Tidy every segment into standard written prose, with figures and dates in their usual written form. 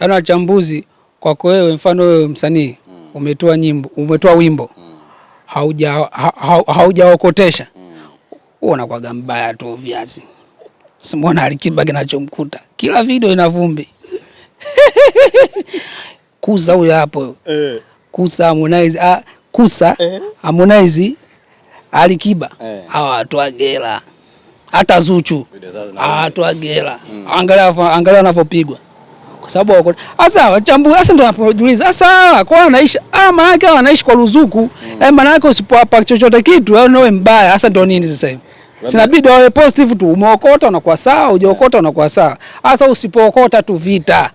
Yaani wachambuzi kwako wewe, mfano wewe msanii umetoa nyimbo, umetoa wimbo haujaokotesha, unakuwa mbaya tu viazi. Simona Alikiba kinachomkuta kila video ina vumbi. Kusa huyo hapo. Kusa Harmonize, Kusa Harmonize Alikiba. Hawa watu wagela. Hata Zuchu. Watu wagela. Angalia wanavyopigwa. Kwa sababu sasa wachambuzi sasa ndio wanapojiuliza sasa kwa wanaishi maana yake wanaishi kwa ruzuku. Maana yake usipowapa chochote kitu wewe ndio mbaya. Sasa ndio nini sasa hivi? Sinabidi wawe positive tu, umeokota unakuwa sawa, hujaokota unakuwa sawa. Sasa usipookota tu vita.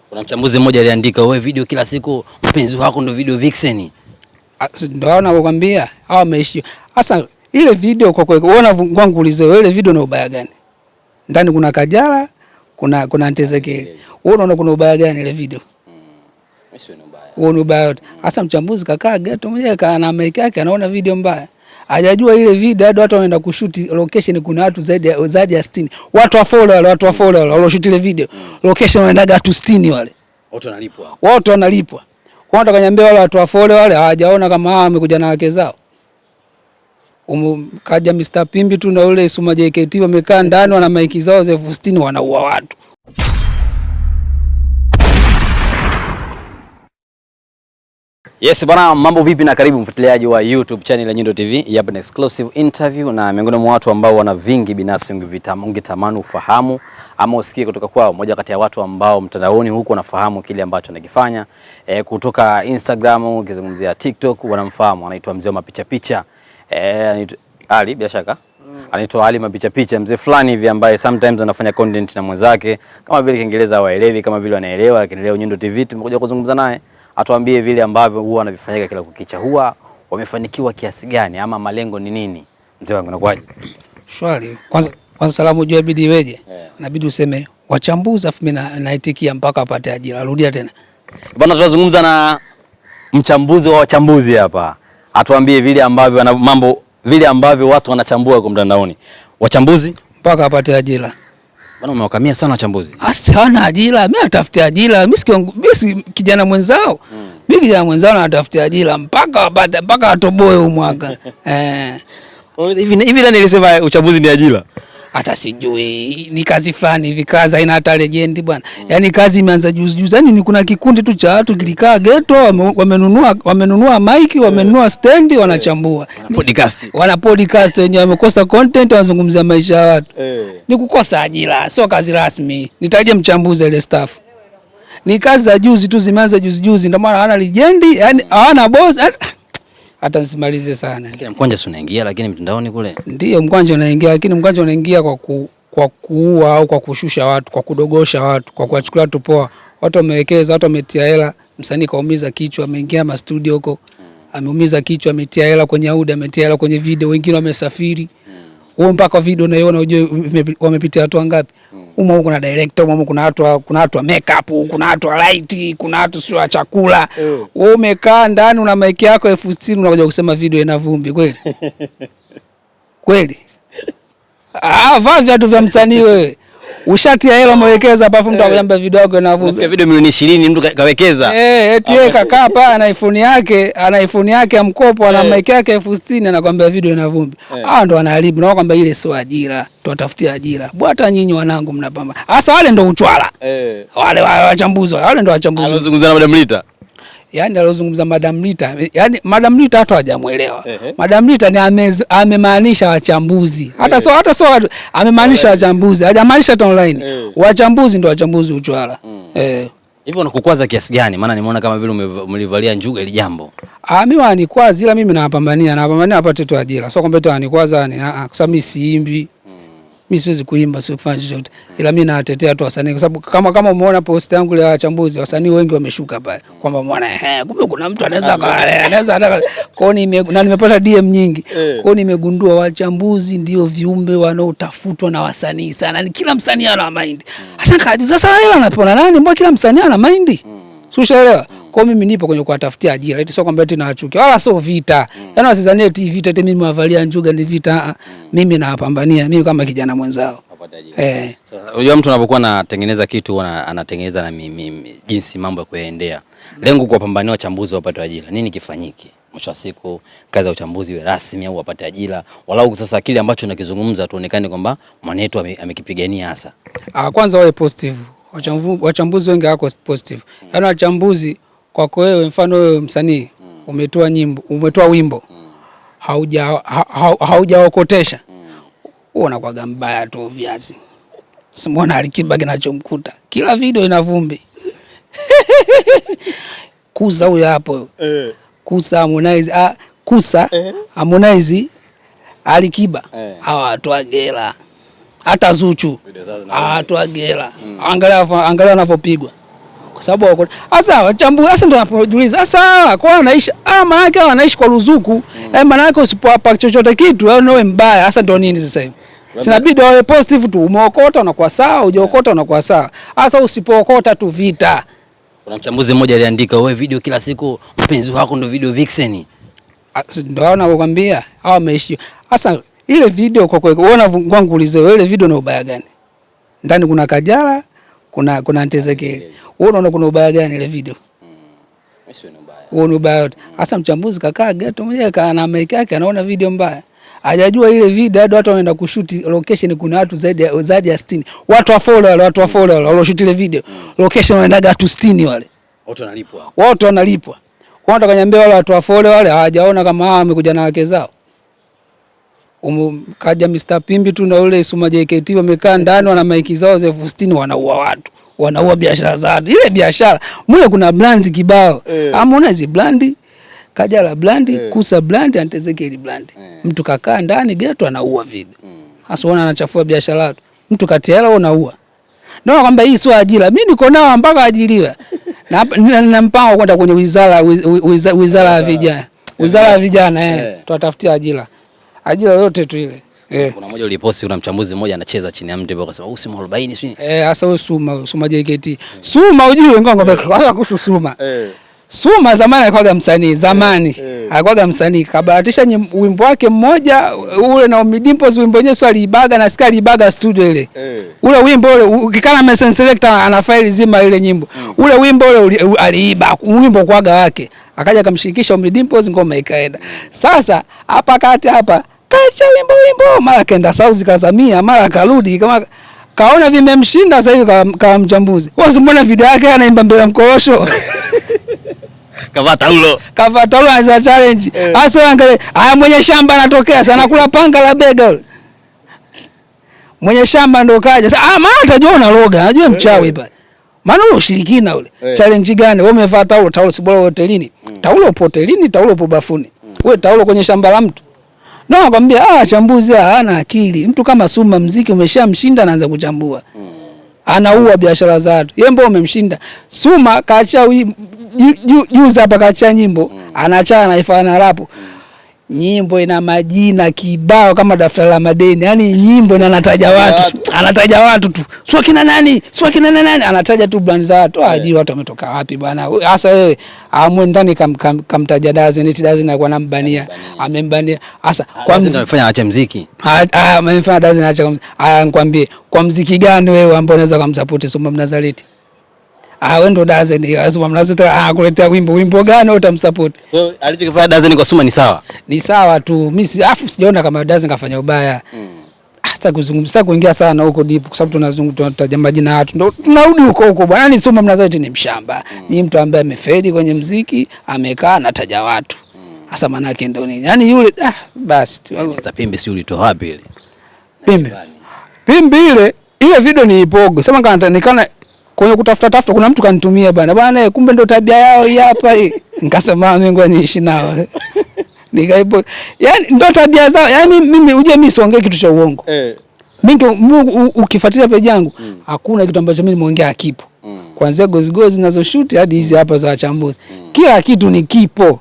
Kuna mchambuzi mmoja aliandika wewe video kila siku mpenzi wako ndio video vixen. Ndio nakwambia hao wameishi. Sasa ile video kwa kweli unaona kwangu ulize ile video na ubaya gani? Ndani kuna Kajala, kuna Ntezeke. Unaona kuna ubaya gani ile video? Mimi sio ubaya. Unaona ubaya. Sasa mchambuzi kakaa geto mwenyewe kana make yake anaona video mbaya. Hajajua ile video hadi watu wanaenda kushoot location, kuna watu zaidi ya 60. Watu wa follow wale walioshoot ile video. Location wanaenda watu 60 wale. Watu wanalipwa. Kwa hiyo kaniambia wale watu wa follow wale hawajaona kama hao wamekuja na wake zao. Kaja Mr Pimbi tu na ule Suma JKT wamekaa ndani wana maiki zao za 60 wanaua watu. Yes bwana, mambo vipi na karibu mfuatiliaji wa YouTube channel ya Nyundo TV. Hapa ni exclusive interview na miongoni mwa watu ambao wana vingi binafsi ungetamani ufahamu ama usikie kutoka kwao. Mmoja kati ya watu ambao mtandaoni huko wanafahamu kile ambacho anakifanya. Kutoka Instagram, ukizungumzia TikTok wanamfahamu, anaitwa mzee wa mapicha picha. Anaitwa Ali bila shaka. Anaitwa Ali mapicha picha, mzee fulani hivi ambaye sometimes anafanya content na mwenzake kama vile Kiingereza hawaelewi kama vile wanaelewa, lakini leo Nyundo TV tumekuja kuzungumza naye. Atuambie vile ambavyo huwa wanavifanyika kila kukicha, huwa wamefanikiwa kiasi gani ama malengo ni nini? Mzee wangu nakwaje? Shwari. Kwanza salamu juu ibidi weje. Inabidi useme wachambuzi afu mimi naitikia mpaka apate ajira. Rudia tena. Bwana, tunazungumza na mchambuzi wa wachambuzi hapa. Atuambie vile ambavyo vile ambavyo watu wanachambua kwa mtandaoni. Wachambuzi mpaka apate ajira. Bwana, umewakamia sana wachambuzi. Hana ajira, mimi natafutia ajira. Mimi kijana mwenzao. Mimi kijana mwenzao natafutia ajira mpaka atoboe huu mwaka. Hivi nani nilisema uchambuzi ni ajira? Hata sijui ni kazi fulani hivi, kazi haina hata legend bwana. Yaani kazi imeanza juzi. Yaani ni kuna kikundi tu cha watu kilikaa ghetto, wamenunua mic, wamenunua stand, wanachambua. Wana podcast wenyewe wamekosa content, wanazungumzia maisha ya watu. Ni kukosa ajira, sio kazi rasmi. Nitaje mchambuzi ile staff. Ni kazi za juzi tu, zimeanza juzi ndio maana hawana legend, yaani hawana boss. Hata nisimalize sana. Kila mkwanja unaingia lakini mtandaoni kule. Ndio mkwanja unaingia lakini mkwanja unaingia kwa kuua au kwa kushusha watu, kwa kudogosha watu, kwa kuwachukulia watu poa. Watu wamewekeza, watu wametia hela, msanii kaumiza kichwa, ameingia ma studio huko. Ameumiza kichwa, ametia hela kwenye audio, ametia hela kwenye video, wengine wamesafiri. Wao mpaka video unaiona unajua wamepitia watu wangapi? Huko kuna director, huko kuna watu wa makeup, kuna watu wa light, kuna watu sio wa chakula. Wewe umekaa ndani una mic yako 60 unakuja kusema video ina vumbi kweli? Kweli? Vaa viatu vya msanii wewe. Ushatia hela umewekeza hapa afu mtu akuyamba video yako ina vumbi. Video milioni 20 mtu kawekeza. Eti yeye kakaa hapa ana iPhone yake ya mkopo, ana mic yake 60 anakuambia video ina vumbi. Ndo wanaharibu na kwamba ile sio ajira, tuwatafutia ajira. Bwana nyinyi wanangu mnapamba. Sasa wale ndo uchwala. Wale wachambuzi, wale ndo wachambuzi. Anazungumza na Madam Lita. Yaani alozungumza Madam Lita. Yaani Madam Lita hata hajamuelewa. Madam Lita ni amemaanisha wachambuzi. Hata sio amemaanisha wachambuzi. Hajamaanisha hata online. Wachambuzi ndo wachambuzi uchwala. Hivyo unakukwaza kiasi gani? Maana nimeona kama vile umelivalia njuga ile jambo. Mimi wanikwaza ila mimi napambania apate tu ajira. Sio kwamba tu wanikwaza kwa sababu mimi siimbi. Mimi siwezi kuimba, siwezi kufanya chochote. Ila mimi nawatetea tu wasanii kwa sababu kama umeona post yangu ile ya wachambuzi, wasanii wengi wameshuka pale. Kwamba muone kumbe kuna mtu anaweza kwa na nimepata DM nyingi. Kwa nimegundua wachambuzi ndio viumbe wanaotafutwa na wasanii sana. Ni kila msanii ana mind. Sasa hela anapona nani? Mbona kila msanii ana mind? Ushaelewa? Kwa mimi nipo kwenye kuwatafutia ajira. Eti sio kwamba eti naachukia. Wala sio vita. Yaani wasizanie eti vita eti mimi wavalia njuga ni vita. Mimi nawapambania mimi kama kijana mwenzao. wapate ajira. Sasa unajua mtu anapokuwa anatengeneza kitu anatengeneza na jinsi mambo ya kuyaendea. Lengo kuwapambania wachambuzi wapate ajira. Nini kifanyike? Mwisho wa siku kazi ya uchambuzi iwe rasmi au wapate ajira. Walau sasa kile ambacho nakizungumza tuonekane kwamba mwanetu amekipigania hasa. Kwanza wawe positive. Wachambuzi wengi hawako positive. Yaani wachambuzi kwako wewe, mfano wewe msanii umetoa wimbo haujaokotesha, unakuwa mbaya tu viazi. Simona Alikiba kinachomkuta kila video ina vumbi. Kusa huyo hapo Kusa Harmonize Alikiba hawa watu agela, hata Zuchu watu agela. Angalia wanapopigwa. Kwa sababu sasa wachambuzi sasa ndio wanapojiuliza sasa kwa wanaishi maana yake wanaishi kwa ruzuku. Maana yake usipowapa chochote kitu au wewe mbaya sasa ndio nini sasa hivi? Sinabidi wawe positive tu, umeokota unakuwa sawa, hujaokota unakuwa sawa. Sasa usipookota tu vita. Kuna mchambuzi mmoja aliandika wewe video kila siku mpenzi wako ndio video vixen. Ndio wanakuambia hao wameishi. Sasa ile video kwa kweli unaona kwangu ulize ile video na ubaya gani? Ndani kuna Kajala, kuna Ntezekeli. Wewe unaona kuna ubaya gani ile video? Sio ubaya. Wewe ubaya. Sasa mchambuzi kakaa ghetto mwenyewe kana make yake anaona video mbaya. Hajajua ile video hadi watu wanaenda kushoot location, kuna watu zaidi ya 60. Watu wa follow wale waloshoot ile video. Location wanaenda watu 60 wale. Watu wanalipwa. Kwa nini akaniambia wale watu wa follow wale hawajaona kama hao wamekuja na wake zao? Kaja Mr Pimbi tu na ule Suma JKT wamekaa ndani wana maiki zao za 60 wanaua watu. Wanaua biashara za watu. Ile biashara mule kuna brand kibao. Ameona hizo brand, Kajala brand, Kusa brand, Ntezekeli brand. Mtu kakaa ndani ghetto anaua video. Hasa unaona anachafua biashara watu. Mtu kati hela unaua. Naona kwamba hii sio ajira. Mimi niko nao mpaka ajiriwa. Na mpango kwenda kwenye wizara ya vijana. Wizara ya vijana tutatafutia ajira. Ajira yote tu ile. Kuna mmoja uliposti, kuna mchambuzi mmoja anacheza chini ya mti hapo akasema Suma 40 sio? Hasa wewe Suma JKT. Suma ujue ngombe kwanza kuhusu Suma. Suma zamani alikuwa msanii, alikuwa msanii. Kabahatisha wimbo wake mmoja ule na Omidimpos, wimbo wenyewe sio aliibaga na sikia aliibaga studio ile. Ule wimbo ule ukikana message selector ana file zima ile nyimbo. Ule wimbo ule aliiba wimbo kwaga wake. Akaja akamshirikisha Omidimpos, ngoma ikaenda. Sasa hapa kati hapa kacha wimbo mara kaenda South kazamia, mara karudi kama kaona vimemshinda. Sasa hivi kama mchambuzi wewe usimuona video yake anaimba mbele mkorosho. Kavaa taulo za challenge. Sasa angalia mwenye shamba anatokea sana kula panga la bega yule. Mwenye shamba ndo kaja. Sasa maana atajua unaloga, anajua mchawi pale. Maana ule ushirikina ule. Challenge gani? Wewe umevaa taulo si bora hotelini. Taulo upo hotelini, taulo upo bafuni. Wewe taulo kwenye shamba la mtu. Na nakwambia chambuzi hana akili. Mtu kama Suma mziki umeshamshinda anaanza kuchambua. Anaua biashara za watu. Yeye mbona umemshinda? Suma kaacha juzi hapa kaacha nyimbo, anaacha anaifanya rapu. Nyimbo ina majina kibao kama daftari la madeni. Yaani nyimbo anataja watu tu. Sio kina nani? Anataja tu brand za watu. Hajui watu wametoka wapi bwana. Hasa wewe amwe ndani kamtaja Dazen na kwa nambania. Amembania. Hasa kwa mziki amefanya aache muziki. Amefanya Dazen aache. Nikwambie kwa muziki gani wewe ambao unaweza kumsupport Suma Mnazareti? Wewe ndo Dazen, Suma Mnazareti kuletea wimbo gani utamsupport? So alichokifanya Dazen kwa Suma ni sawa. Ni sawa tu. Mimi sijaona kama Dazen kafanya ubaya. Hata kuzungumza kuingia sana huko deep kwa sababu tunataja majina watu. Ndio tunarudi huko bwana. Ni Suma Mnazareti ni mshamba. Ni mtu ambaye amefeli kwenye muziki, amekaa anataja watu. Hasa maana yake ndio nini? Yaani yule basi Mr Pimbi si ulitoa wapi ile? Pimbi ile video ni ipogo. Sema kana kwenye kutafuta kuna mtu kanitumia bwana kumbe ndo tabia yao hii hapa hii. Nikasema mimi ngoja niishi nao. Nikaipo. Yaani ndo tabia zao. Yaani mimi uje mimi siongee kitu cha uongo. Mimi ukifuatilia page yangu hakuna kitu ambacho mimi nimeongea akipo. Kuanzia gozi zinazoshoot hadi hizi hapa za wachambuzi. Kila kitu ni kipo.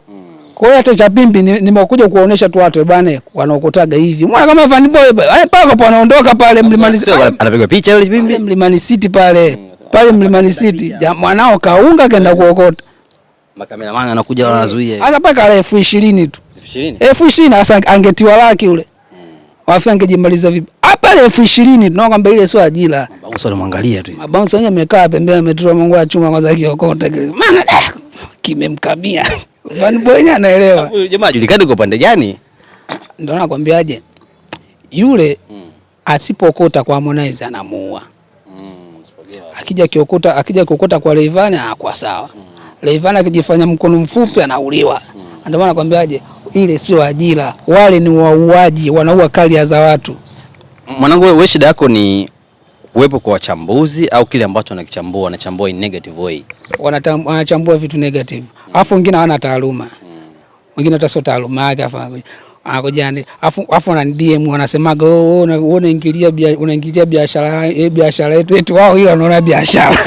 Kwa hiyo hata cha Pimbi nimekuja kuonesha tu watu bwana wanaokotaga hivi. Mbona kama Van Boy paka anaondoka pale Mlimani City. Anapigwa picha yule Pimbi Mlimani City pale Mlimani City. Mwanao kaunga kaenda kuokota. Makameraman anakuja wanazuia. Hata paka 20,000 tu. 20,000? 20,000 sasa angetiwa laki yule. Wafi angejimaliza vipi? hapa 20,000 tunaona kwamba ile sio ajira. Bounce walimwangalia tu. Bounce wenyewe amekaa pembeni ametoa Mungu wa chuma kwanza kiokota kile. Maana kimemkamia. Fanboy anaelewa. Huyu jamaa julikani kwa pande gani? Ndio nakwambiaje? Yule asipokota kwa Harmonize anamuua. Akija kiokota kwa Rayvanny kwa sawa. Rayvanny akijifanya mkono mfupi anauliwa. Ndio maana nakwambiaje? Ile sio ajira. Wale ni wauaji, wanaua karia za watu. Mwanangu, wewe shida yako ni uwepo kwa wachambuzi au kile ambacho wanachambua in negative way? Wanachambua vitu negative. Alafu wengine hawana taaluma. Wengine hata sio taaluma yake anakojani. Alafu wana DM wanasemaga unaingilia biashara yetu eti wao hilo wanaona biashara.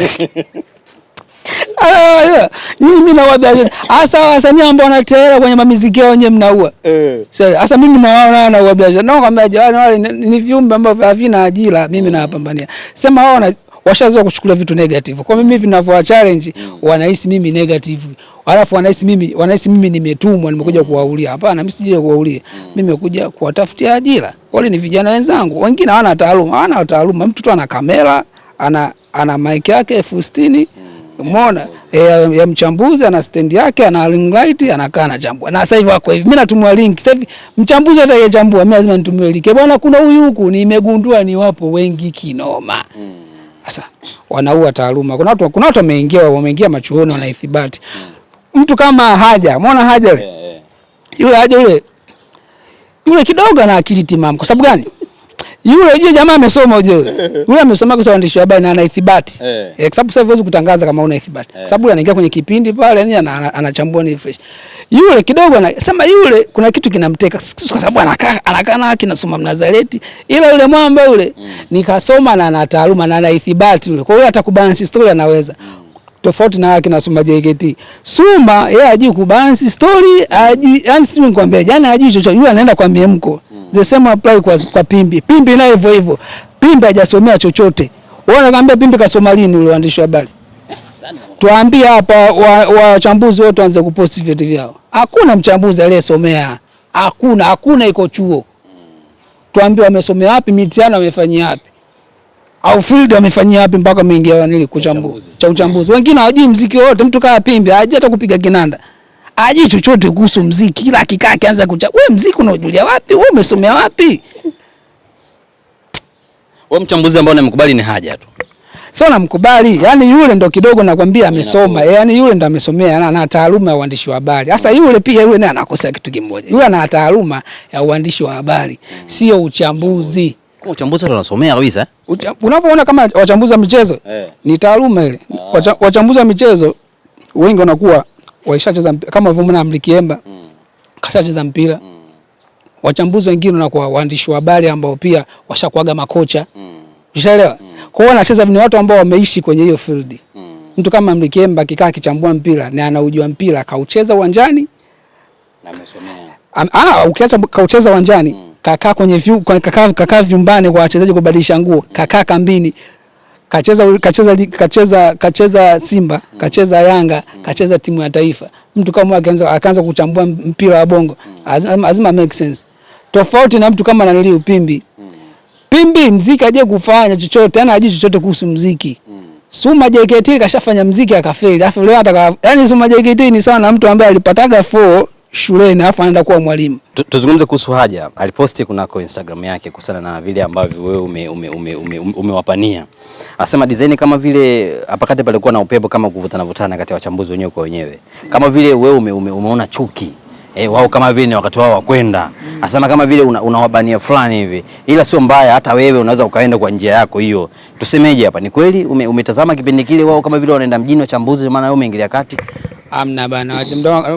Mimi na wabiashara. Hasa wasanii ambao wanatera kwenye mamiziki yao wenyewe mnaua. Sasa mimi naona na wabiashara. Na kwamba jamani wale ni viumbe ambao havina ajira, mimi nawapambania. Sema wao washazoea kuchukulia vitu negative. Kwa mimi vinavyo challenge wanahisi mimi negative. Alafu wanahisi mimi nimetumwa nimekuja kuwaulia. Hapana, mimi sije kuwaulia. Mimi nimekuja kuwatafutia ajira. Wale ni vijana wenzangu. Wengine hawana taaluma. Mtu tu ana kamera, ana mic yake 60,000. Umeona? Ya mchambuzi ana stand yake, ana ring light, anakaa anachambua. Na sasa hivi wako hivi. Mimi natumia link. Sasa hivi mchambuzi atakayechambua mimi lazima nitumie link. Bwana kuna huyu huku nimegundua ni wapo wengi kinoma. Sasa wanaua taaluma. Kuna watu wameingia machuoni wana ithibati. Mtu kama Haja, umeona Haja yule? Yule Haja yule kidogo ana akili timamu. Kwa sababu gani? Yule jamaa amesoma yule amesoma kwa uandishi wa habari na ana ithibati. Kwa sababu sasa huwezi kutangaza kama una ithibati. Kwa sababu anaingia kwenye kipindi pale yani anachambua ni fresh. Yule kidogo anasema yule kuna kitu kinamteka kwa sababu anakaa na kinasoma Mnazareti. Ila yule mwamba yule nikasoma na ana taaluma na ana ithibati yule. Kwa hiyo hata kubalance story anaweza. Tofauti na wake nasoma JKT. Suma yeye hajui kubalance story, hajui yani si nikwambia jana hajui chochote. Yule anaenda kwa miemko. The same apply kwa Pimbi. Pimbi naye hivyo. Pimbi hajasomea chochote. Wewe unaambia Pimbi kasoma lini yule waandishi wa habari? Tuambie hapa wachambuzi wote waanze kupost vitu vyao. Hakuna mchambuzi aliyesomea. Hakuna iko chuo. Tuambie wamesomea wapi, mitihani wamefanyia wapi? Au field wamefanyia wapi mpaka wameingia wanili kuchambua. Cha uchambuzi. Wengine hawajui muziki wote, mtu kaa Pimbi, hajui hata kupiga kinanda. Hajui chochote kuhusu muziki, kila akikaa akianza kuchambua. Wewe muziki unajulia wapi? Wewe umesomea wapi? Wewe mchambuzi ambao unamkubali ni Haja tu. Sio namkubali, yani yule ndo kidogo nakwambia amesoma. Yani yule ndo amesomea ana taaluma ya uandishi wa habari. Sasa yule naye anakosa kitu kimoja. Yule ana taaluma ya uandishi wa habari, sio uchambuzi. Kwa uchambuzi unasomea kabisa. Unapoona kama wachambuzi wa michezo ni taaluma ile. Wachambuzi wa michezo wengi wanakuwa walishacheza kama vile Amri Kiemba kashacheza mpira. Wachambuzi wengine wanakuwa waandishi wa habari ambao pia washakuaga makocha. Ushaelewa? Kwa hiyo anacheza ni watu ambao wameishi kwenye hiyo field. Mtu kama Amri Kiemba akikaa akichambua mpira na anaujua mpira kaucheza uwanjani na amesomea. Ukiacha kaucheza uwanjani kakaa kwenye kakaa vyumbani kwa wachezaji kubadilisha nguo, kakaa kambini. Kacheza Simba, kacheza Yanga, kacheza timu ya taifa. Mtu kama akaanza kuchambua mpira wa bongo, lazima make sense. Tofauti na mtu kama Nanili Pimbi. Pimbi muziki aje kufanya chochote, yani hajui chochote kuhusu muziki. Suma JKT kashafanya muziki akafeli. Alafu leo yani Suma JKT ni sawa na mtu ambaye alipataga 4 shuleni alafu anaenda kuwa mwalimu. Tuzungumze kuhusu Haja. Aliposti kunako Instagram yake kuhusiana na vile ambavyo wewe umewapania. Anasema design kama vile apakate palikuwa na upepo kama kuvutana kati ya wachambuzi wenyewe kwa wenyewe. Kama vile wewe umeona chuki. Wao kama vile ni wakati wao wa kwenda. Anasema kama vile unawabania fulani hivi. Ila sio mbaya, hata wewe unaweza ukaenda kwa njia yako hiyo. Tusemeje hapa? Ni kweli umetazama kipindi kile wao kama vile wanaenda mjini wachambuzi maana wewe umeingilia kati? Amna bana,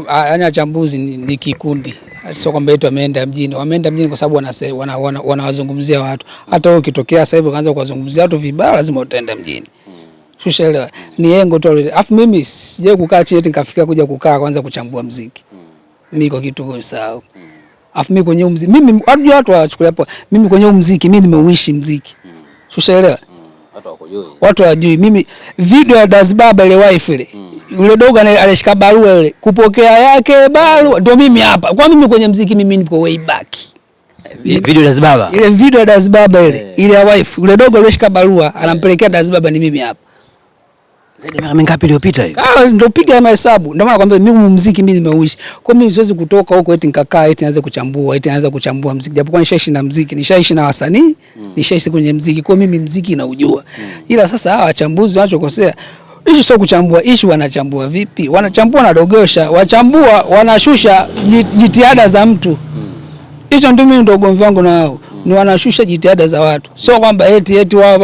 yani wachambuzi ni kikundi. Sio kwamba eti wameenda mjini. Wameenda mjini kwa sababu wanawazungumzia watu. Hata wewe ukitokea sasa hivi ukaanza kuwazungumzia watu vibaya lazima utaenda mjini. Ushaelewa? Ni yengo tu. Alafu mimi sije kukaa chini eti nikafikia kuja kukaa kwanza kuchambua muziki. Mimi kwa kitu sawa. Alafu mimi kwenye muziki, mimi watu wachukulia hapo. Mimi kwenye muziki, mimi nimeuishi muziki. Ushaelewa? Watu hawajui. Mimi video ya Das Baba ile wife ile. Yule dogo alishika barua ile kupokea yake barua ndio mimi hapa. Kwa mimi kwenye muziki mimi nipo way back. Video ya Dazibaba. Ile video ya Dazibaba ile ya wife. Ule dogo aliyeshika barua anampelekea Dazibaba ni mimi hapa. Zaidi miaka mingapi iliyopita hiyo? Ndio piga mahesabu. Ndio maana nakwambia mimi muziki mimi nimeuishi. Kwa mimi siwezi kutoka huko eti nikakaa eti nianze kuchambua muziki. Japokuwa nishaishi na muziki, nishaishi na wasanii, nishaishi kwenye muziki. Kwa mimi muziki naujua. Ila sasa hawa wachambuzi wanachokosea, issue sio kuchambua, issue wanachambua vipi? Wanachambua na dogosha, wachambua wanashusha jitihada za mtu. Hicho ndio mimi ndio ugomvi wangu na wao. Ni wanashusha jitihada za watu. Sio kwamba eti wao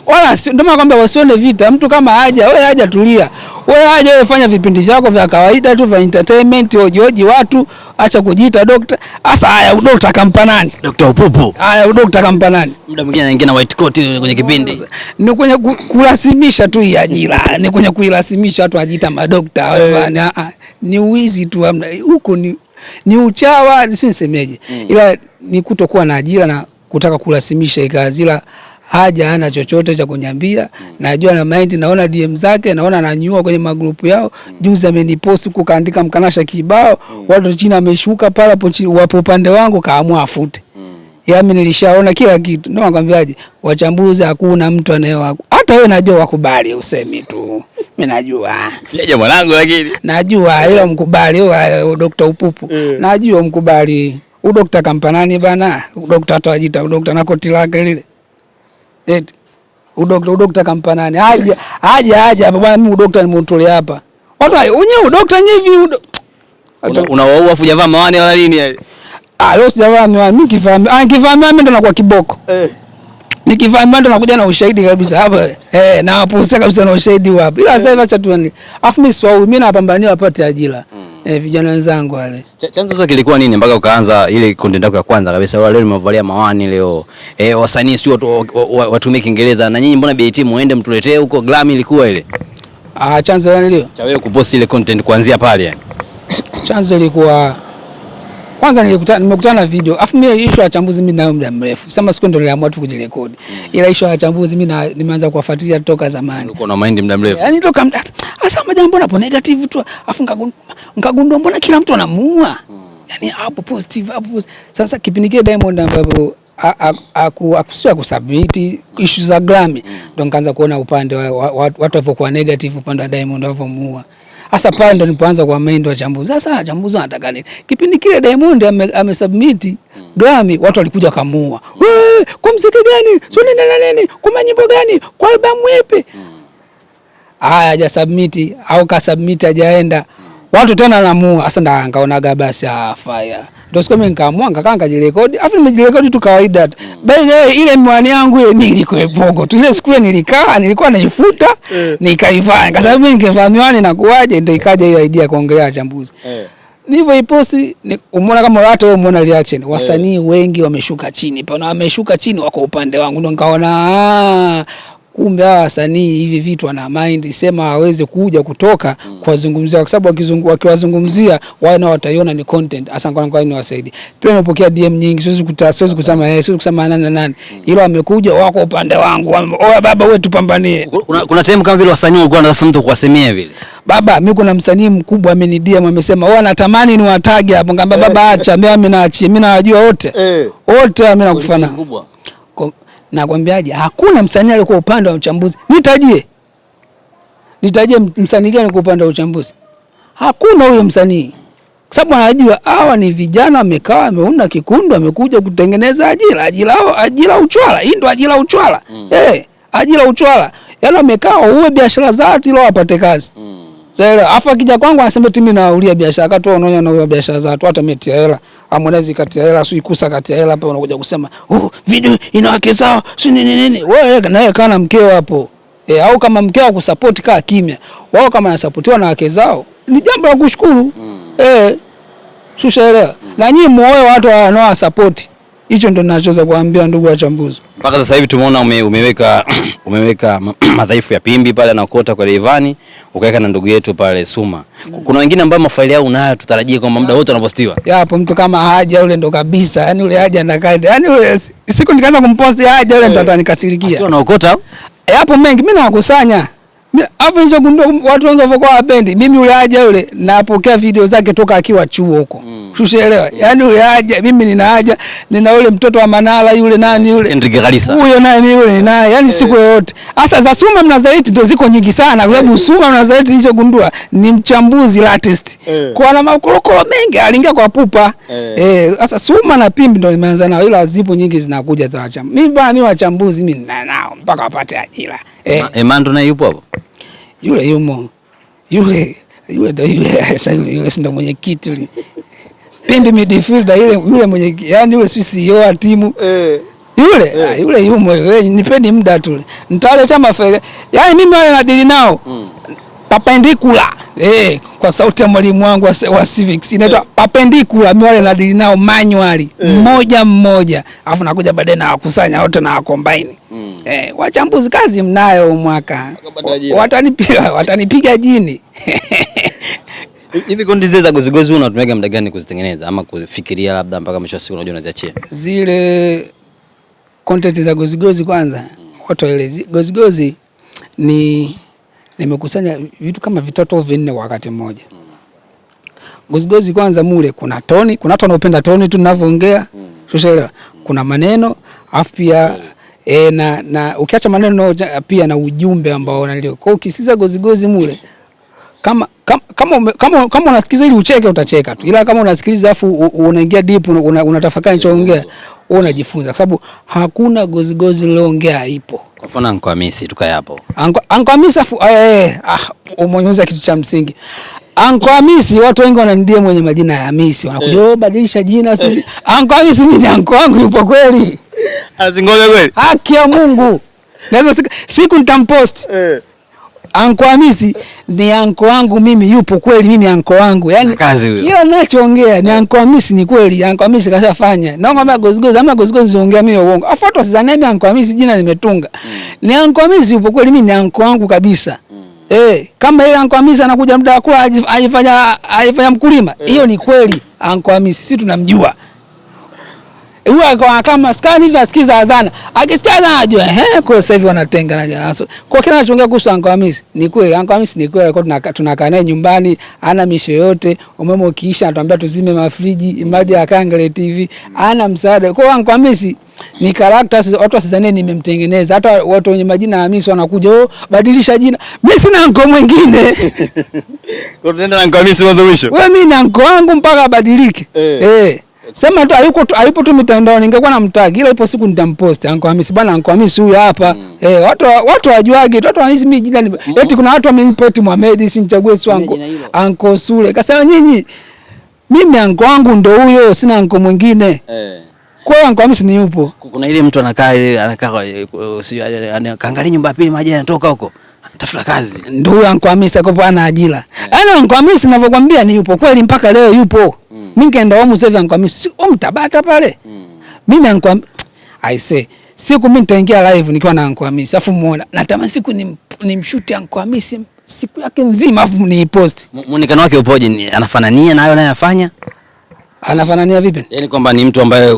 wala ndio maana kwamba wasione vita. Mtu kama haja, wewe haja tulia. Wewe haja wewe fanya vipindi vyako vya kawaida tu vya entertainment, hoji watu, acha kujiita dokta. Sasa haya udokta kampa nani? Dr. Upupu. Haya udokta kampa nani? Muda mwingine anaingia na white coat kwenye kipindi. Ni kwenye kulasimisha tu ya ajira. Ni kwenye kuilasimisha watu wajiita madokta. Ni uizi tu huko ni uchawa, si nisemeje. Ila ni kutokuwa na ajira na kutaka kulasimisha kazi. Ila haja hana chochote cha kuniambia. Najua na mind, naona DM zake, naona ananyua kwenye magrupu yao. Juzi amenipost huko kaandika mkanasha kibao, watu chini ameshuka pale hapo chini, wapo upande wangu kaamua afute. Mimi nilishaona kila kitu. Ndio nakwambiaje, wachambuzi hakuna mtu anayewa. Hata wewe najua wakubali usemi tu. Mimi najua. Yeye mwanangu lakini. Najua ila mkubali wewe Dr. Upupu. Najua mkubali. Udokta kampanani bana. Udokta atawajiita udokta na koti lake lile. Eti udokta kampanani. Haja hapa bwana, mimi udokta nimemtolea hapa. Watu wenyewe udokta hivi unawaua afu javaa mawani wala nini yale? Leo sijavaa miwani. Mimi kifahamu mimi ndo nakuwa kiboko. Nikifahamu ndo nakuja na ushahidi kabisa hapa. Na hapo sasa kabisa na ushahidi wapi. Ila sasa acha tuone. Afu mimi napambania wapate ajira. Vijana wenzangu wale. Chanzo sasa kilikuwa nini mpaka ukaanza ile content yako ya kwanza kabisa? Leo nimevalia mawani leo. Wasanii sio watumie Kiingereza, na nyinyi mbona BAT muende mtuletee huko Grammy ilikuwa ile? Chanzo yani leo. Cha wewe kupost ile content kuanzia pale yani. Chanzo ilikuwa kwanza nimekutana na video. Afu mimi issue ya chambuzi mimi nayo muda mrefu. Sema siku ndio niliamua tu kujirekodi. Ila issue ya chambuzi mimi nimeanza kuwafuatilia toka zamani. Uko na mind muda mrefu. Yaani toka sasa majambo mbona hapo negative tu. Afu nikagundua mbona kila mtu anamuua. Yaani hapo positive hapo. Sasa kipindi kile Diamond ambapo akusua kusubmit issue za Grammy ndio nikaanza kuona upande wa watu walivyokuwa negative upande wa Diamond walivyomuua. Sasa pale ndo nilipoanza kwa mind wa chambuzi. Sasa chambuzi anataka nini? Kipindi kile Diamond amesubmit Grammy, watu walikuja kamuua. Wewe kwa muziki gani? Sio nini? Kwa nyimbo gani? Kwa albamu ipi? Haja submit au ka submit hajaenda. Watu tena wanamuua. Sasa ndo nikaonaga basi fire. Ndio siku mimi nikaamua nikakaa nikajirekodi. Afu nimejirekodi tu kawaida tu. By the way ile mwani yangu ile nilikuepogo tu. Ile siku nilikuwa naifuta nikaivaa. Kwa sababu mimi ningevaa miwani na kuaje, ndio ikaja hiyo idea kuongelea chambuzi. Nilivyo iposti umeona kama watu wao umeona reaction. Wasanii wengi wameshuka chini. Pana wameshuka chini wako upande wangu. Ndio nikaona kumbe hawa wasanii hivi vitu wana mind, sema hawezi kuja kutoka kuwazungumzia, kwa sababu wakiwazungumzia wao nao wataiona ni content. Hasa kwa nini wasaidi. Pia nimepokea DM nyingi, siwezi kusema nani. Ila wamekuja wako upande wangu. Oya baba wewe tupambanie. Kuna time kama vile wasanii walikuwa wanatafuta mtu kuwasemea vile. Baba mimi kuna msanii mkubwa amenidia amesema wao anatamani ni watage hapo, ngamba baba acha mimi naachia, mimi nawajua wote. Wote mimi nakufana. Nakwambiaje, hakuna msanii aliyekuwa upande wa uchambuzi. Nitajie msanii gani kwa upande wa uchambuzi? Hakuna huyo msanii. Kwa sababu anajua hawa ni vijana wamekaa wameunda kikundi wamekuja kutengeneza ajira uchwala. Hii ndio ajira uchwala. Ajira uchwala. Yaani wamekaa uwe biashara zao ili wapate kazi. Sasa afa kija kwangu anasema mimi naulia biashara, akatoa unaona na biashara za watu hata metia hela. Harmonize kati ya hela, ikusa kati ya hela, hapa unakuja kusema, video ina wake zao, si nini. Wewe naye kana mkeo hapo. Au kama mkeo kusupport kaa kimya. Wao kama anasupportiwa na wake zao, ni jambo la kushukuru. Sushaelewa. Na nyinyi muoe watu wanao support. Hicho ndo ninachoweza kuambia ndugu wachambuzi. Mpaka sasa hivi tumeona umeweka madhaifu ya Pimbi pale na Okota kwa Rayvanny, ukaweka na ndugu yetu pale Suma. Kuna wengine ambao mafaili yao unayo, tutarajie kwamba muda wote wanapostiwa. Hapo mtu kama Haja yule ndo kabisa. Yaani yule Haja na kaida. Yaani yule siku nikaanza kumposti Haja yule ndo atanikasirikia. Akiwa na Okota? Hapo mengi mimi nawakusanya. Hapo hizo gundua watu wengi wavokuwa wapendi. Mimi yule aja yule napokea video zake toka akiwa chuo huko. Ushaelewa? Yaani yule aja mimi nina haja nina yule mtoto wa Manala yule nani yule. Enrique Galisa. Huyo nani yule naye. Yaani siku yoyote. Sasa za Suma Mnazareti ndio ziko nyingi sana kwa sababu Suma Mnazareti hicho gundua ni mchambuzi latest. Kwa na makolokolo mengi aliingia kwa pupa. Sasa Suma na Pimbi ndio nimeanza nao ila zipo nyingi zinakuja za wachambuzi. Mimi bwana mimi wachambuzi mimi nao mpaka wapate ajira. Emando naye yupo hapo. Yule yumo. Yule ndio yule sasa yule ndio mwenyekiti yule. Pimbi midfielder yule mwenye yani yule CEO wa timu. Yule yumo yule nipeni muda tu. Nitaleta mafele. Yaani mimi wale nadili nao. Perpendicular. Kwa sauti ya mwalimu wangu wa civics inaitwa perpendicular. Mimi wale nadili nao manually mmoja. Alafu nakuja baadaye na wakusanya wote na combine. Wachambuzi kazi mnayo mwaka. Watanipiga jini. Hivi kundi za gozigozi unatumia muda gani kuzitengeneza ama kufikiria labda mpaka mwisho wa siku unajua unaziachia? Zile content za gozigozi kwanza watu waeleze. Gozigozi nimekusanya vitu kama vitoto vinne wakati mmoja. Gozigozi kwanza mule kuna toni, kuna watu wanaopenda toni tu ninavyoongea. Ushaelewa? Kuna maneno, afu pia na ukiacha maneno pia na ujumbe ambao unalio. Kwa ukisikiza gozigozi mule kama unasikiza ili ucheke utacheka tu. Ila kama unasikiliza afu unaingia deep unatafakari unachoongea, unajifunza kwa sababu hakuna gozigozi liloongea haipo. Kwa mfano Anko Hamisi tukae hapo. Anko Hamisi afu umeonyesha kitu cha msingi. Anko Hamisi watu wengi wananidia mwenye majina ya Hamisi. Wanakuja badilisha jina sisi. Anko Hamisi mimi anko wangu yupo kweli. Azingoja kweli. Haki ya Mungu. Naweza siku nitampost. Anko Hamisi ni anko wangu mimi yupo kweli mimi anko wangu. Yaani kila ninachoongea ni Anko Hamisi ni kweli. Anko Hamisi kashafanya. Naomba gozigozi ama gozigozi ziongea mimi uongo. Afuato sizanemi Anko Hamisi jina nimetunga. Ni Anko Hamisi yupo kweli mimi ni anko wangu kabisa. Kama ile Anko Hamisi anakuja muda wa kula aifanya mkulima. Hiyo ni kweli Anko Hamisi sisi tunamjua. Huwa kama skani hivi asikiza adhana. Akisikia adhana ajua kwa sasa hivi wanatenga na janaso. Kwa kile anachoongea kuhusu Anko Hamisi ni kweli. Anko Hamisi ni kweli kwa tunakaa naye nyumbani, ana misho yote, umeme ukiisha anatuambia tuzime mafriji, imadi akaangalie TV, ana msaada. Kwa Anko Hamisi ni characters watu wasizane nimemtengeneza. Hata watu wenye majina ya Hamisi wanakuja, badilisha jina. Mimi sina anko mwingine. Kwa tunaenda na Anko Hamisi mwanzo mwisho. Wewe mimi na anko wangu mpaka abadilike. Sema tu hayupo tu mitandaoni ningekuwa namtag ila ipo siku nitampost Anko Hamisi bwana Anko Hamisi huyu hapa. Watu wajuage watu wanahisi mimi jina eti kuna watu wamenipeti Mohamed si nichague swangu Anko Sule. Kasema nyinyi mimi anko wangu ndo huyo sina anko mwingine. Kwa hiyo Anko Hamisi ni yupo. Kuna ile mtu anakaa kaangalia nyumba pili maji yanatoka huko. Tafuta kazi. Ndio Anko Hamisi akopo ana ajira. Yaani Anko Hamisi ninavyokuambia ni yupo kweli mpaka leo yupo. Mimi kaenda homu sasa Anko Hamisi. Tabata pale. Mimi Anko I say siku mimi nitaingia live nikiwa na Anko Hamisi. Afu muone. Natamani siku nimshoot Anko Hamisi siku yake nzima afu niipost. Muonekano wake upoje? Anafanania nayo anayofanya? Anafanania vipi? Yaani kwamba ni mtu ambaye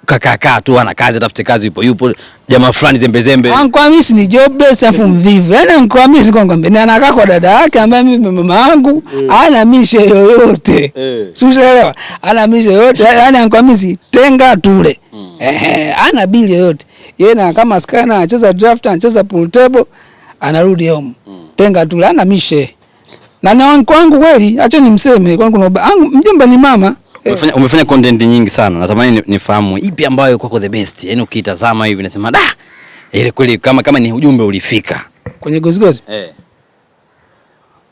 kaka tu ana kazi atafute kazi yupo jamaa fulani zembe. Anko Hamisi ni jobless afu mvivu. Yaani Anko Hamisi kwa ngombe ni anakaa kwa dada yake ambaye mimi mama yangu ana mishe yoyote. Usielewa? Ana mishe yoyote. Yaani Anko Hamisi tenga tule. Ana bili yoyote. Yeye na kama skana anacheza draft anacheza pool table anarudi home. Tenga tule ana mishe. Na Anko wangu kweli acha nimseme kwangu mjomba ni mama. Umefanya content nyingi sana. Natamani nifahamu ipi ambayo kwako the best. Yaani ukitazama hivi nasema ile kweli kama ni ujumbe ulifika. Kwenye gozigozi?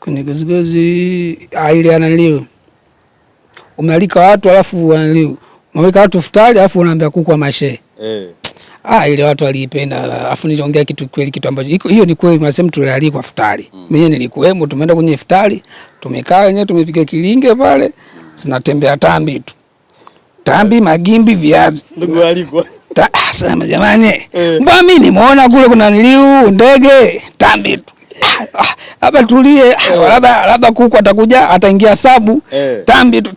Kwenye gozigozi ile analio. Umealika watu alafu wanalio. Umeweka watu futari alafu unaambia kuku wa mashe. Ile watu waliipenda alafu niliongea kitu kweli kitu ambacho hiyo ni kweli unasema tulialikwa futari. Mimi nilikuwemo tumeenda kwenye futari, tumekaa wenyewe tumepiga kilinge pale. Zinatembea tambi tu. Tambi, magimbi, viazi. Ndugu alikwa. Sasa jamani. Mbona mimi nimeona kule kuna niliu ndege tambi tu. Hapa tulie labda kuku atakuja ataingia sabu tambi tu.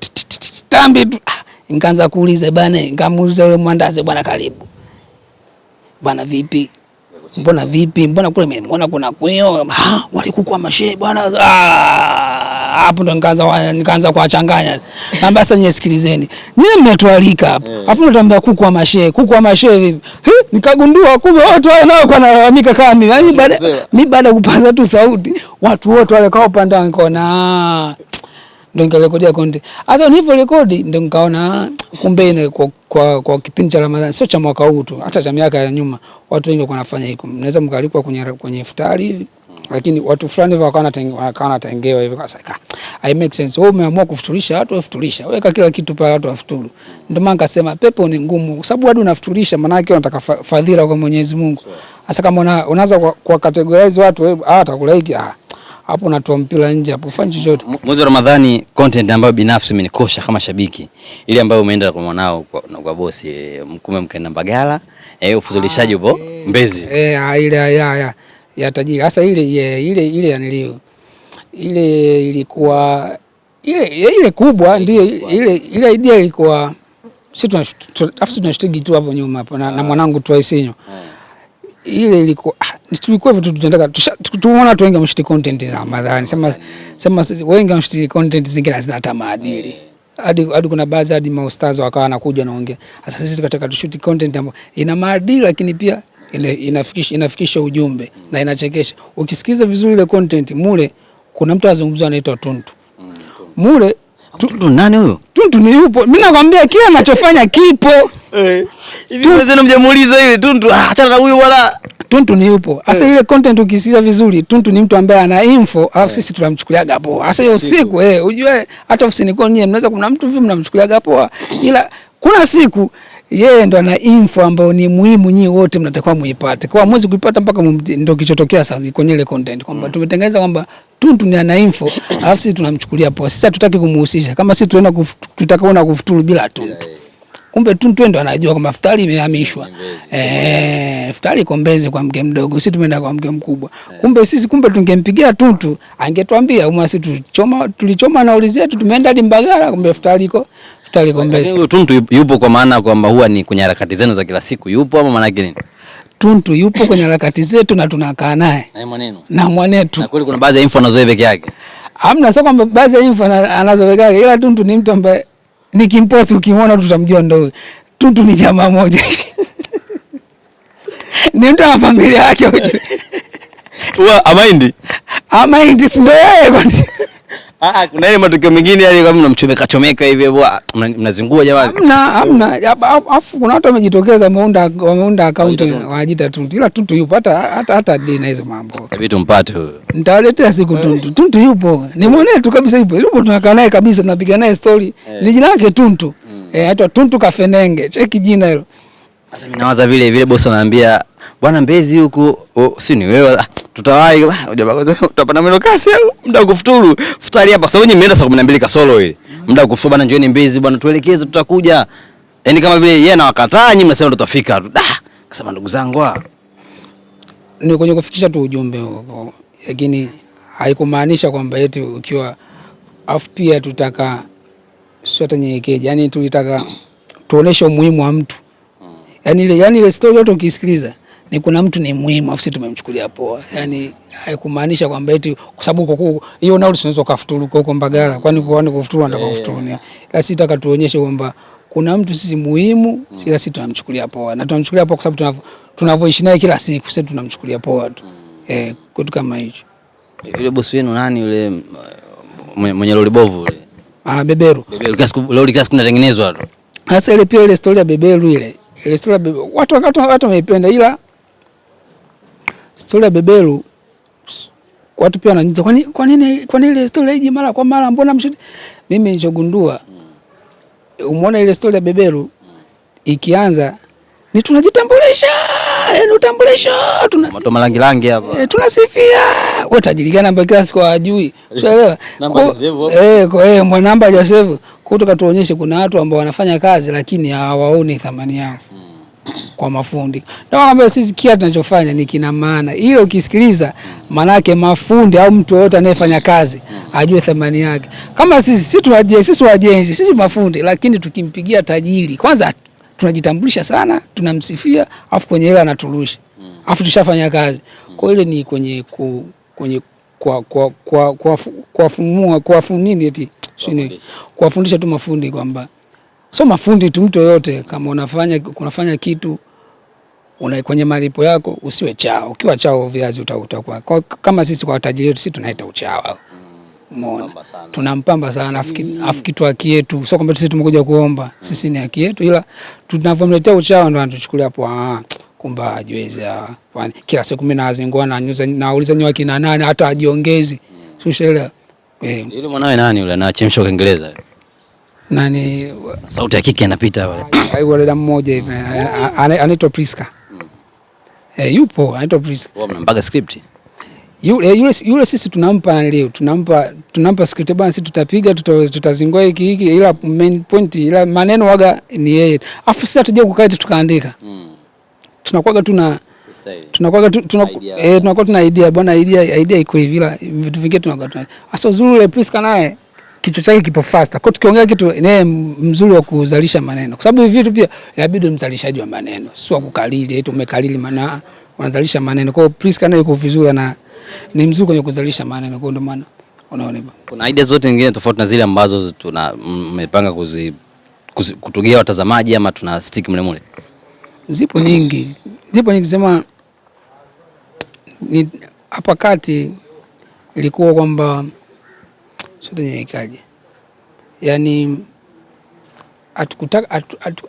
Tambi tu. Nikaanza kuuliza bana, nikamuuliza yule mwandaze bwana karibu. Bwana vipi? mbona vipi, mbona kule nimeona kuna kweo, walikuwa mashehe bwana. Hapo ndo nikaanza kuwachanganya. Naomba sasa nisikilizeni. Nyie mmetualika hapo. Alafu mnatambia kuku wa mashehe vipi? Nikagundua kumbe watu wao nao wanalalamika kama mimi. Yaani baada ya kupaza tu sauti, watu wote wale kao upande nikaona ndio nikarekodia content. Hata nilivyo rekodi ndio nikaona kumbe ine kwa kipindi cha Ramadhani, sio cha mwaka huu tu, hata cha miaka ya nyuma watu wengi wanafanya hiko. Mnaweza mkalipwa kwenye iftari, lakini watu fulani wakawa wanatengewa hivyo. Sasa I make sense. Wewe umeamua kufuturisha watu, wafuturisha, weka kila kitu pale watu wafuturu. Ndio maana nikasema pepo ni ngumu, kwa sababu hadi unafuturisha maana yake unataka fadhila kwa Mwenyezi Mungu. Sasa kama unaanza kwa categorize watu, wewe atakulaiki hapo unatoa mpira nje, hapo ufanye chochote. Mwezi wa Ramadhani content ambayo binafsi imenikosha kama shabiki, ile ambayo umeenda kwa mwanao kwa bosi mkume mkaenda Mbagala, ufutulishaji upo Mbezi. Ile ya tajiri. Sasa ile yanilio. Ile ilikuwa ile kubwa ndio ile idea ilikuwa sisi tunashtigi tu hapo nyuma hapo na mwanangu Twaisinyo. Ile ilikuwa tulikuwa vitu tunataka tumeona watu wengi wameshiti content za Ramadhani. Sema wengi wameshiti content zingine hazina hata maadili. Hadi kuna baadhi hadi maustazi wakawa wanakuja naongea. Sasa sisi tunataka tushuti content ambayo ina maadili lakini pia inafikisha ujumbe na inachekesha. Ukisikiza vizuri ile content mule kuna mtu azungumza anaitwa Tuntu. Mule Tuntu nani huyo? Tuntu ni yupo. Mimi nakwambia kila anachofanya kipo. Hivi wewe mjamuuliza ile Tuntu, achana na huyo wala Tuntu ni yupo. Sasa ile content ukisikiza vizuri, Tuntu ni mtu ambaye ana info, alafu sisi tunamchukuliaga poa. Sasa hiyo siku ujue hata ofisini kwa nyinyi mnaweza kuna mtu hivi mnamchukuliaga poa. Ila kuna siku yeye ndo ana info ambayo ni muhimu, nyinyi wote mnatakiwa muipate. Kwa mwezi kuipata mpaka ndio kichotokea sasa kwenye ile content kwamba tumetengeneza kwamba Tuntu ni ana info, alafu sisi tunamchukulia poa. Sisi hatutaki kumuhusisha. Kama sisi tutakaona kufuturu bila Tuntu. Kumbe Tuntu ndo anajua kama iftari imehamishwa. Iftari iko Mbezi kwa mke mdogo, sisi tumeenda kwa mke mkubwa. Kumbe tungempigia Tuntu, angetuambia sisi tulichoma nauli zetu tumeenda hadi Mbagala, kumbe iftari iko Mbezi. Huyo Tuntu yupo kwa maana kwamba huwa ni kwenye harakati zenu za kila siku yupo ama maana yake nini? Tuntu yupo kwenye harakati zetu na tunakaa naye. Na mwanetu. Na kweli kuna baadhi ya info anazo peke yake. Hamna, sio kwamba baadhi ya info anazo peke yake, ila Tuntu ni mtu ambaye nikimposti ukimwona tutamjua ndo Tuntu ni jamaa moja. Ni mtu wa familia yake ujue. Amaindi si ndo yeye kwani. Kuna ile matukio mengine yale kama mnamchomeka hivi mnazingua jamani. Hamna. Afu kuna watu wamejitokeza wameunda account wanajiita Tuntu. Ila Tuntu yupo hata dini na hizo mambo. Hebu tumpate huyo. Nitawaletea siku Tuntu. Tuntu yupo. Ni mwanetu kabisa yupo. Yupo tunakaa naye kabisa tunapiga naye story. Ni jina lake Tuntu. Aitwa Tuntu Kafenenge. Cheki jina hilo. Sasa mimi nawaza vile bosi anaambia bwana Mbezi huko si ni wewe tutawahi utapanda mwendo kasi au muda kufuturu futari hapa. Sasa wenyewe mmeenda saa 12 kasoro ile muda kufuturu bwana, njooni Mbezi bwana tuelekeze tutakuja. Yaani kama vile yeye anawakataa nyinyi mnasema tutafika. Akasema ndugu zangu ni kwenye kufikisha tu ujumbe huo, lakini haikumaanisha kwamba eti ukiwa afu pia tutaka sio hata nyekeje, yani tulitaka tuoneshe umuhimu wa mtu. Yani ile story yote ukisikiliza ni kuna mtu ni muhimu afu sisi tumemchukulia poa. Yani haikumaanisha kwamba eti kwa sababu huko hiyo nauli tunaweza kufuturu huko Mbagala, kwani kufuturu nataka kufuturu ni. Ila sisi tutaka tuonyeshe kwamba kuna mtu sisi muhimu, sisi tunamchukulia poa. Na tunamchukulia poa kwa sababu tunavyoishi naye kila siku, sisi tunamchukulia poa tu. Kitu kama hicho. Yule bosi wenu nani yule mwenye lori bovu yule? Beberu. Lori kasi kunatengenezwa tu. Sasa ile pia ile story ya Beberu ile story ya Beberu watu wameipenda, ila story ya Beberu watu pia wananiuliza kwa nini ile story hiji mara kwa mara, mbona mshindi? Mimi nilichogundua umeona ile story ya Beberu ikianza ni tunajitambulisha, utambulisho mato marangi hapa tunasifia wewe tajiri gani ambaye kila siku hajui, unaelewa? Namba namba hajasave kutoka tuonyeshe kuna watu ambao wanafanya kazi lakini hawaoni thamani yao kwa mafundi. Ndio kwamba sisi kia tunachofanya ni kina maana. Ile ukisikiliza maana yake mafundi au mtu yote anayefanya kazi ajue thamani yake. Kama sisi wajenzi, sisi mafundi, lakini tukimpigia tajiri kwanza tunajitambulisha sana, tunamsifia, afu kwenye ile anaturusha. Afu tushafanya kazi. Kwa ile ni kwenye kuwafundisha tu mafundi kwamba so mafundi tu, mtu yoyote kama unafanya kitu kwenye malipo yako usiwe chao. Ukiwa chao viazi utakuwa. Kama sisi kwa watajiri wetu sisi tunaita uchawa. Umeona? Tunampamba sana afu kitu haki yetu. Sio kwamba sisi tumekuja kuomba. Sisi ni haki yetu, ila tunavomletea uchawa ndo anatuchukulia hapo kumbe hajiwezi. Kila siku mimi nazingua na nauliza nyoa kina nani hata ajiongezi. Ushaelewa? Yule mwanawe nani yule anachemsha kwa Kiingereza? Nani sauti ya kike anapita wale. Yule dada mmoja hivi anaitwa Priska. Yupo anaitwa Priska. Wao mnambaga script. Yule sisi tunampa leo, tunampa script bwana, sisi tutapiga tutazingua hiki ila main point ila maneno waga ni yeye. Afu sisi tuje kukaa tukaandika. Tunakuwa tuna idea bwana, idea iko hivi, ila vitu vingine tunakuwa sasa uzuri Priska naye kichwa chake kipo faster. Kwa tukiongea kitu naye mzuri wa kuzalisha maneno. Kwa sababu hivi vitu pia inabidi mzalishaji wa maneno. Sio kukalili, eti umekalili maana unazalisha maneno. Kwa hiyo Priska naye yuko vizuri na ni mzuri kwenye kuzalisha maneno, kwa ndio maana unaona. Kuna idea zote nyingine tofauti na zile ambazo mmepanga kutugea watazamaji ama tuna stick mle mule? Zipo nyingi sema ni hapa kati ilikuwa kwamba sote nyeikaje, yani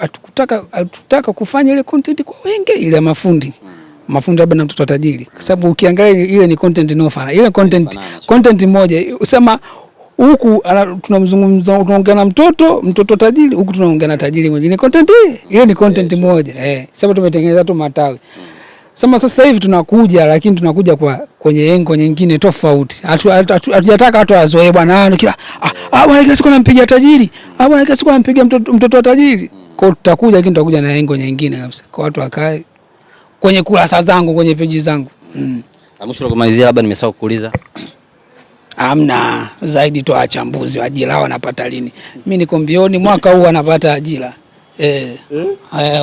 atukutaka kufanya ile content kwa wengi ile mafundi labda na mtoto tajiri, kwa sababu ukiangalia ile ni content inofana, ile content moja usema huku tunaongea na mtoto tajiri, huku tunaongea na tajiri mwingine, content ile ni content moja. Sababu tumetengeneza tu matawi. Sasa hivi tunakuja, lakini tunakuja kwenye engo nyingine tofauti. Hatujataka watu wazoee bwana kila bwana kila siku anampigia tajiri, bwana kila siku anampigia mtoto wa tajiri. Kwa hiyo tutakuja, lakini tutakuja na engo nyingine kabisa. Kwa watu wakae kwenye kurasa zangu, kwenye peji zangu. Na mwisho kumalizia, labda nimesahau kuuliza. Amna zaidi tu wachambuzi ajira wanapata lini? Mimi niko mbioni mwaka huu anapata ajira.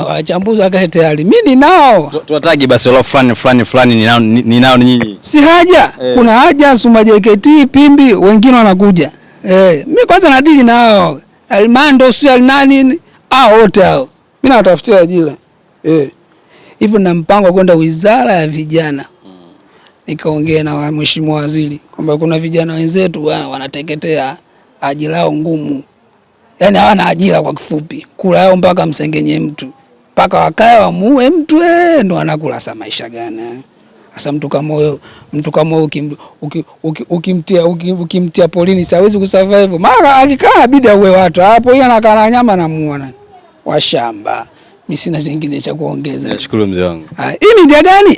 Wachambuzi wakae tayari. Mimi ninao. Tuwatagi basi wala fulani ninao nyinyi. Si haja. Kuna haja Suma JKT Pimbi wengine wanakuja. Mimi kwanza nadili nao. Almando sio nani? Wote hao. Mimi nawatafutia ajira. Hivyo na mpango kwenda Wizara ya Vijana. Nikaongea na Mheshimiwa Waziri kwamba kuna vijana wenzetu wanateketea, ajira yao ngumu. Yaani hawana ajira, kwa kifupi. Kula yao mpaka msengenye mtu. Mpaka wakae wamuue mtu ndo anakula. Sa maisha gani? Sasa mtu kama huyo ukimtia polini hawezi kusurvive. Mara akikaa bidii uwe watu. Hapo yeye anakaa nyama na muona. Washamba. Mimi sina zingine cha kuongeza. Nashukuru mzee wangu. Hii ni ndia gani?